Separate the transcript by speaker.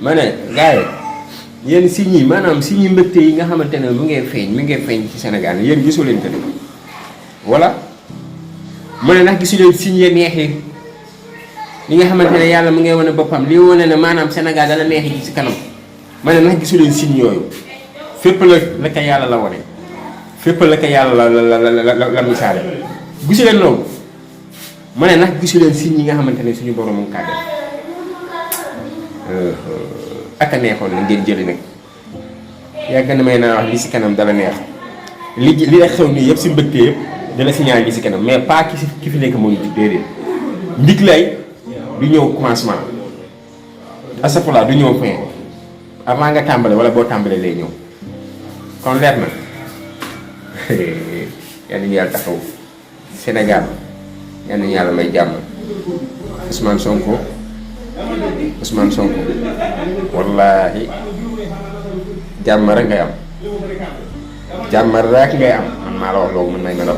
Speaker 1: ma ne gars yi yéen signes yi maanaam signes yi mbégte yi nga xamante ne mi ngi feeñ ci Sénégal yéen gisu leen ko de voilà mu ne ndax gisu leen signes yi neex yi li nga xamante ne yàlla mu ngay wane boppam li wane ne maanaam Sénégal dana neex yi ci kanam ma ne ndax gisu leen signes yooyu fépp la ko yàlla la wane fépp la ko yàlla la misaale gisu leen loolu ma ne ndax gisu leen signes yi nga xamante ne suñu borom mu ngi kaa def ak a neexoon na ngeen jëli nag yàgg na may naa wax li si kanam dala neex li la xew nii yëpp si mbëgte yëpp dala signal li si kanam mais pas ki fi nekk moo ñu dig déedéet ndig lay du ñëw commencement asapula du ñëw fin avant nga tàmbale wala boo tàmbalee lay ñëw kon leer na yal nañu yàlla taxaw Sénégal yal nañu yàlla may jàmm Ousmane Sonko wallaahi jàmm rek ngay am man maa la wax loolu man may melaw